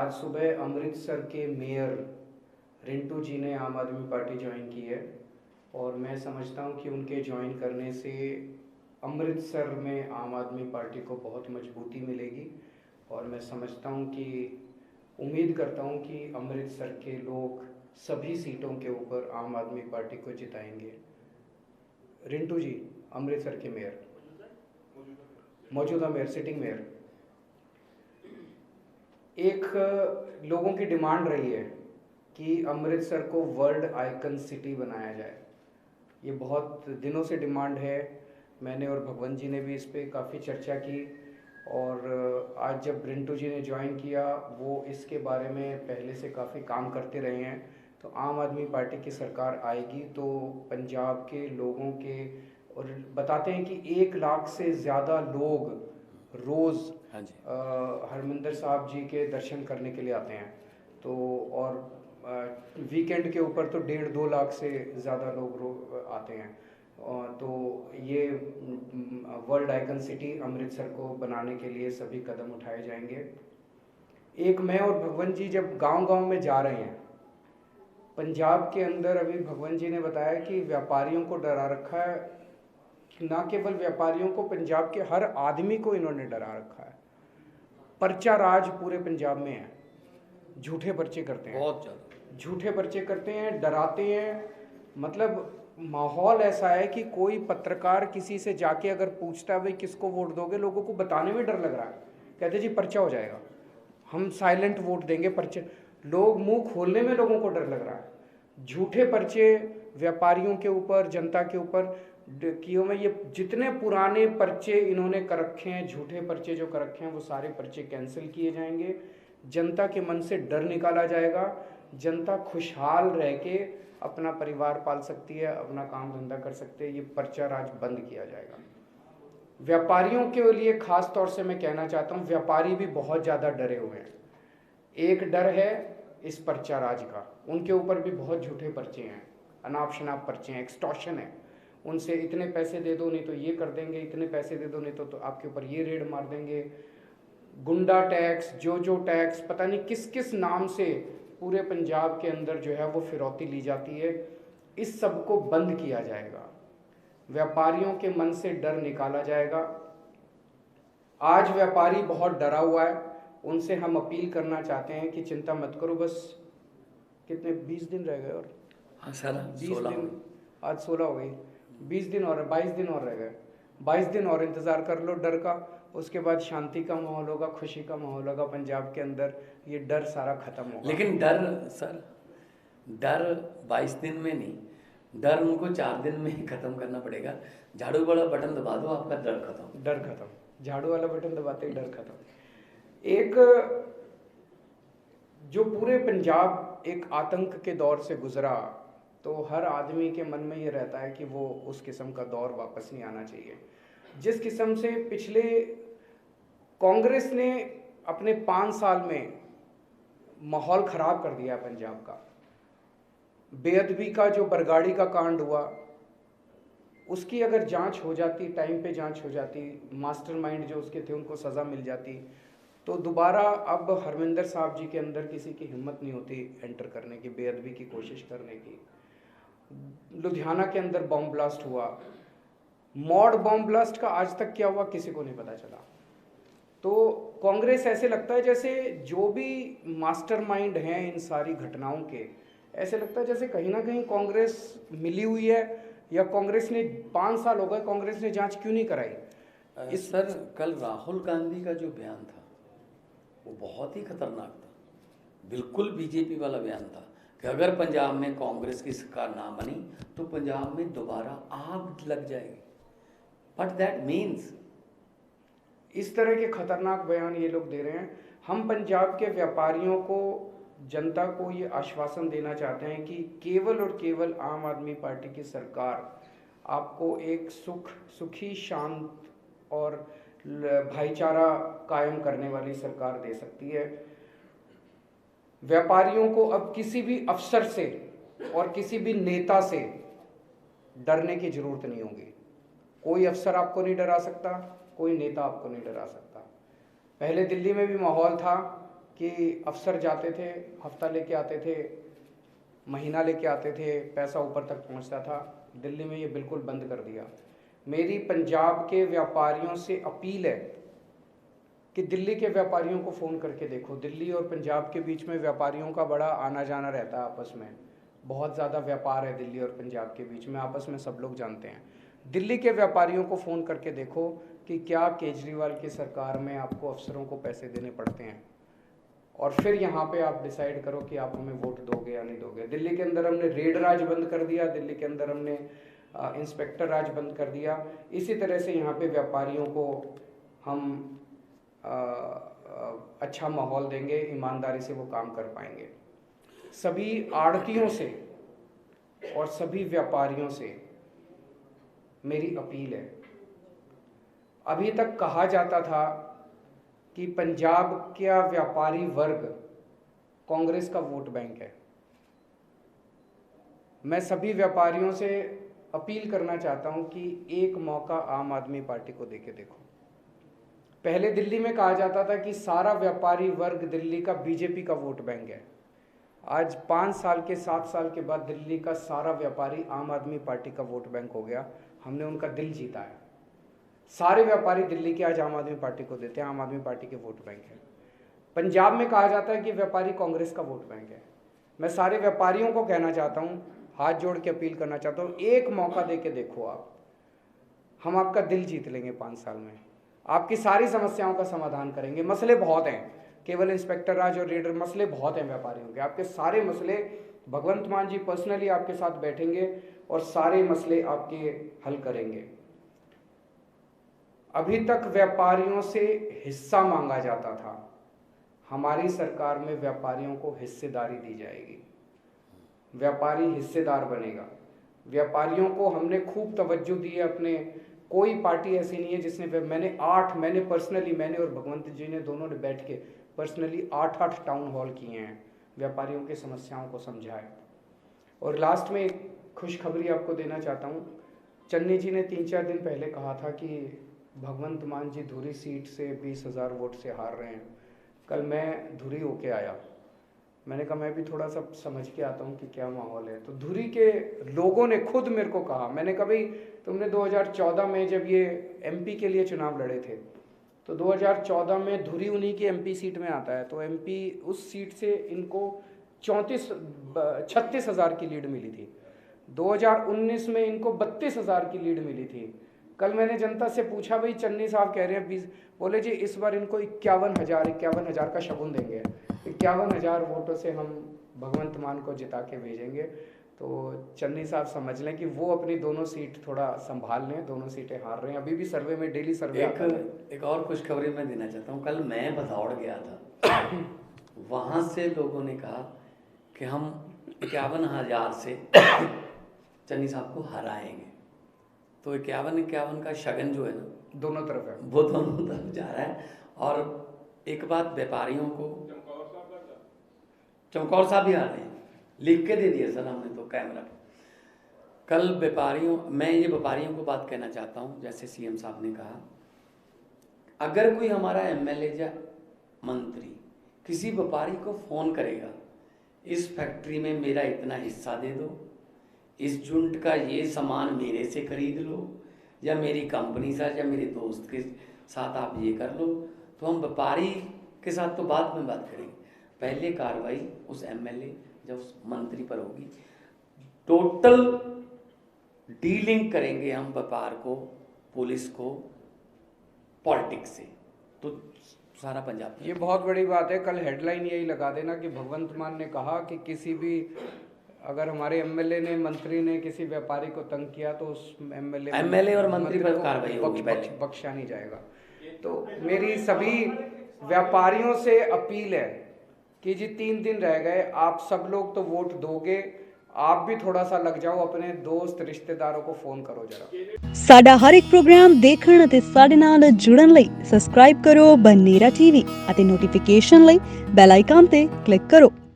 आज सुबह अमृतसर के मेयर रिंटू जी ने आम आदमी पार्टी ज्वाइन की है और मैं समझता हूं कि उनके ज्वाइन करने से अमृतसर में आम आदमी पार्टी को बहुत मजबूती मिलेगी और मैं समझता हूं कि उम्मीद करता हूं कि अमृतसर के लोग सभी सीटों के ऊपर आम आदमी पार्टी को जिताएंगे। रिंटू जी, अमृतसर के मेयर, मौजूदा मेयर, सिटिंग मेयर। एक लोगों की डिमांड रही है कि अमृतसर को वर्ल्ड आइकन सिटी बनाया जाए। ये बहुत दिनों से डिमांड है। मैंने और भगवंत जी ने भी इस पर काफ़ी चर्चा की और आज जब रिंटू जी ने ज्वाइन किया, वो इसके बारे में पहले से काफ़ी काम करते रहे हैं। तो आम आदमी पार्टी की सरकार आएगी तो पंजाब के लोगों के, और बताते हैं कि 1 लाख से ज़्यादा लोग रोज़ हरमिंदर साहब जी के दर्शन करने के लिए आते हैं। तो और वीकेंड के ऊपर तो 1.5-2 लाख से ज़्यादा लोग आते हैं। तो ये वर्ल्ड आइकन सिटी अमृतसर को बनाने के लिए सभी कदम उठाए जाएंगे। एक मैं और भगवंत जी जब गांव-गांव में जा रहे हैं पंजाब के अंदर, अभी भगवंत जी ने बताया कि व्यापारियों को डरा रखा है। ना केवल व्यापारियों को, पंजाब के हर आदमी को इन्होंने डरा रखा है। पर्चा राज पूरे पंजाब में है। झूठे पर्चे करते हैं, बहुत ज़्यादा झूठे पर्चे करते हैं, डराते हैं। मतलब माहौल ऐसा है कि कोई पत्रकार किसी से जाके अगर पूछता है भाई किसको वोट दोगे, लोगों को बताने में डर लग रहा है। कहते जी पर्चा हो जाएगा, हम साइलेंट वोट देंगे, पर्चे। लोग मुंह खोलने में लोगों को डर लग रहा है। झूठे पर्चे व्यापारियों के ऊपर, जनता के ऊपर कियो में। ये जितने पुराने पर्चे इन्होंने कर रखे हैं, झूठे पर्चे जो कर रखे हैं, वो सारे पर्चे कैंसिल किए जाएंगे। जनता के मन से डर निकाला जाएगा। जनता खुशहाल रह के अपना परिवार पाल सकती है, अपना काम धंधा कर सकते हैं। ये पर्चा राज बंद किया जाएगा। व्यापारियों के लिए खास तौर से मैं कहना चाहता हूँ, व्यापारी भी बहुत ज़्यादा डरे हुए हैं। एक डर है इस पर्चा राज का, उनके ऊपर भी बहुत झूठे पर्चे हैं, अनाप शनाप पर्चे हैं, एक्सटॉर्शन है। उनसे इतने पैसे दे दो नहीं तो ये कर देंगे, इतने पैसे दे दो नहीं तो आपके ऊपर ये रेड मार देंगे। गुंडा टैक्स, जो टैक्स, पता नहीं किस किस नाम से पूरे पंजाब के अंदर जो है वो फिरौती ली जाती है। इस सब को बंद किया जाएगा। व्यापारियों के मन से डर निकाला जाएगा। आज व्यापारी बहुत डरा हुआ है, उनसे हम अपील करना चाहते हैं कि चिंता मत करो। बस कितने 20 दिन रह गए, और हाँ सर 20 दिन, आज 16 हो गई, 20 दिन और 22 दिन और रह गए। 22 दिन और इंतज़ार कर लो डर का। उसके बाद शांति का माहौल होगा, खुशी का माहौल होगा पंजाब के अंदर। ये डर सारा खत्म होगा। लेकिन डर सर, डर 22 दिन में नहीं, डर उनको 4 दिन में ही खत्म करना पड़ेगा। झाड़ू वाला बटन दबा दो, आपका डर खत्म। डर खत्म, झाड़ू वाला बटन दबाते ही डर खत्म। एक जो पूरे पंजाब एक आतंक के दौर से गुजरा, तो हर आदमी के मन में ये रहता है कि वो उस किस्म का दौर वापस नहीं आना चाहिए। जिस किस्म से पिछले कांग्रेस ने अपने 5 साल में माहौल ख़राब कर दिया पंजाब का। बेअदबी का जो बरगाड़ी का कांड हुआ, उसकी अगर जांच हो जाती, टाइम पे जांच हो जाती, मास्टरमाइंड जो उसके थे उनको सज़ा मिल जाती, तो दोबारा अब हरमिंदर साहब जी के अंदर किसी की हिम्मत नहीं होती एंटर करने की, बेअदबी की कोशिश करने की। लुधियाना के अंदर बॉम्ब ब्लास्ट हुआ, मॉड बॉम्ब ब्लास्ट का आज तक क्या हुआ किसी को नहीं पता चला। तो कांग्रेस ऐसे लगता है जैसे जो भी मास्टरमाइंड हैं इन सारी घटनाओं के, ऐसे लगता है जैसे कहीं ना कहीं कांग्रेस मिली हुई है, या कांग्रेस ने 5 साल हो गए, कांग्रेस ने जांच क्यों नहीं कराई। सर कल राहुल गांधी का जो बयान था वो बहुत ही खतरनाक था। बिल्कुल बीजेपी वाला बयान था कि अगर पंजाब में कांग्रेस की सरकार ना बनी तो पंजाब में दोबारा आग लग जाएगी। बट दैट मीन्स, इस तरह के खतरनाक बयान ये लोग दे रहे हैं। हम पंजाब के व्यापारियों को, जनता को ये आश्वासन देना चाहते हैं कि केवल और केवल आम आदमी पार्टी की सरकार आपको एक सुखी, शांत और भाईचारा कायम करने वाली सरकार दे सकती है। व्यापारियों को अब किसी भी अफसर से और किसी भी नेता से डरने की जरूरत नहीं होगी। कोई अफसर आपको नहीं डरा सकता, कोई नेता आपको नहीं डरा सकता। पहले दिल्ली में भी माहौल था कि अफसर जाते थे, हफ्ता लेके आते थे, महीना लेके आते थे, पैसा ऊपर तक पहुंचता था। दिल्ली में ये बिल्कुल बंद कर दिया। मेरी पंजाब के व्यापारियों से अपील है कि दिल्ली के व्यापारियों को फ़ोन करके देखो। दिल्ली और पंजाब के बीच में व्यापारियों का बड़ा आना जाना रहता है आपस में, बहुत ज़्यादा व्यापार है दिल्ली और पंजाब के बीच में, आपस में सब लोग जानते हैं। दिल्ली के व्यापारियों को फ़ोन करके देखो कि क्या केजरीवाल की सरकार में आपको अफसरों को पैसे देने पड़ते हैं, और फिर यहाँ पे आप डिसाइड करो कि आप हमें वोट दोगे या नहीं दोगे। दिल्ली के अंदर हमने रेड राज बंद कर दिया, दिल्ली के अंदर हमने इंस्पेक्टर राज बंद कर दिया। इसी तरह से यहाँ पे व्यापारियों को हम अच्छा माहौल देंगे, ईमानदारी से वो काम कर पाएंगे। सभी आड़तियों से और सभी व्यापारियों से मेरी अपील है। अभी तक कहा जाता था कि पंजाब का व्यापारी वर्ग कांग्रेस का वोट बैंक है। मैं सभी व्यापारियों से अपील करना चाहता हूं कि एक मौका आम आदमी पार्टी को देके देखो। पहले दिल्ली में कहा जाता था कि सारा व्यापारी वर्ग दिल्ली का बीजेपी का वोट बैंक है। आज 5 साल के 7 साल के बाद दिल्ली का सारा व्यापारी आम आदमी पार्टी का वोट बैंक हो गया। हमने उनका दिल जीता है। सारे व्यापारी दिल्ली के आज आम आदमी पार्टी को देते हैं, आम आदमी पार्टी के वोट बैंक है। पंजाब में कहा जाता है कि व्यापारी कांग्रेस का वोट बैंक है। मैं सारे व्यापारियों को कहना चाहता हूँ, हाथ जोड़ के अपील करना चाहता हूँ, एक मौका दे के देखो आप, हम आपका दिल जीत लेंगे। 5 साल में आपकी सारी समस्याओं का समाधान करेंगे। मसले बहुत हैं, केवल इंस्पेक्टर राज और रेडर, मसले बहुत हैं व्यापारियों के। आपके सारे मसले भगवंत मान जी पर्सनली आपके साथ बैठेंगे और सारे मसले आपके हल करेंगे। अभी तक व्यापारियों से हिस्सा मांगा जाता था, हमारी सरकार में व्यापारियों को हिस्सेदारी दी जाएगी। व्यापारी हिस्सेदार बनेगा। व्यापारियों को हमने खूब तवज्जो दी है। अपने कोई पार्टी ऐसी नहीं है जिसने, मैंने पर्सनली, मैंने और भगवंत जी ने दोनों ने बैठ के पर्सनली 8 टाउन हॉल किए हैं, व्यापारियों की समस्याओं को समझाए। और लास्ट में एक खुशखबरी आपको देना चाहता हूँ। चन्नी जी ने 3-4 दिन पहले कहा था कि भगवंत मान जी धुरी सीट से 20,000 वोट से हार रहे हैं। कल मैं धुरी होके आया, मैंने कहा मैं भी थोड़ा सा समझ के आता हूँ कि क्या माहौल है। तो धुरी के लोगों ने खुद मेरे को कहा, मैंने कहा भाई तुमने 2014 में जब ये एमपी के लिए चुनाव लड़े थे, तो 2014 में धुरी उन्हीं की एमपी सीट में आता है, तो एमपी उस सीट से इनको 36,000 की लीड मिली थी। 2019 में इनको 32,000 की लीड मिली थी। कल मैंने जनता से पूछा, भाई चन्नी साहब कह रहे हैं 20, बोले जी इस बार इनको 51,000 का शगुन देंगे, 51,000 वोटों से हम भगवंत मान को जिता के भेजेंगे। तो चन्नी साहब समझ लें कि वो अपनी दोनों सीट थोड़ा संभाल लें, दोनों सीटें हार रहे हैं। अभी भी सर्वे में, डेली सर्वे एक और खुशखबरी मैं देना चाहता हूँ। कल मैं भदौड़ गया था, वहाँ से लोगों ने कहा कि हम 51,000 से चन्नी साहब को हराएंगे। तो 51 का शगन जो है ना, दोनों तरफ है, वो दोनों तरफ जा रहा है। और एक बात व्यापारियों को, चमकौर साहब भी आ रहे हैं, लिख के दे दिया सर हमने तो कैमरा पे। कल मैं ये व्यापारियों को बात कहना चाहता हूँ, जैसे सीएम साहब ने कहा, अगर कोई हमारा एमएलए या मंत्री किसी व्यापारी को फ़ोन करेगा, इस फैक्ट्री में मेरा इतना हिस्सा दे दो, इस यूनिट का ये सामान मेरे से खरीद लो, या मेरी कंपनी से या मेरे दोस्त के साथ आप ये कर लो, तो हम व्यापारी के साथ तो बाद में बात करेंगे। पहले कार्रवाई उस एमएलए या उस मंत्री पर होगी। टोटल डीलिंग करेंगे हम व्यापार को, पुलिस को, पॉलिटिक्स से, तो सारा पंजाब। ये बहुत बड़ी बात है। कल हेडलाइन यही लगा देना कि भगवंत मान ने कहा कि किसी भी, अगर हमारे एमएलए ने, मंत्री ने किसी व्यापारी को तंग किया तो उस एमएलए और मंत्री पर कार्रवाई होगी, बख्शा नहीं जाएगा। तो मेरी सभी व्यापारियों से अपील है कि जी 3 दिन रह गए, आप सब लोग तो वोट दोगे, आप भी थोड़ा सा लग जाओ, अपने दोस्त रिश्तेदारों को फोन करो जरा। ਸਾਡਾ ਹਰ ਇੱਕ ਪ੍ਰੋਗਰਾਮ ਦੇਖਣ ਅਤੇ ਸਾਡੇ ਨਾਲ ਜੁੜਨ ਲਈ ਸਬਸਕ੍ਰਾਈਬ ਕਰੋ ਬਨੇਰਾ ਟੀਵੀ ਅਤੇ ਨੋਟੀਫਿਕੇਸ਼ਨ ਲਈ ਬੈਲ ਆਈਕਨ ਤੇ ਕਲਿੱਕ ਕਰੋ।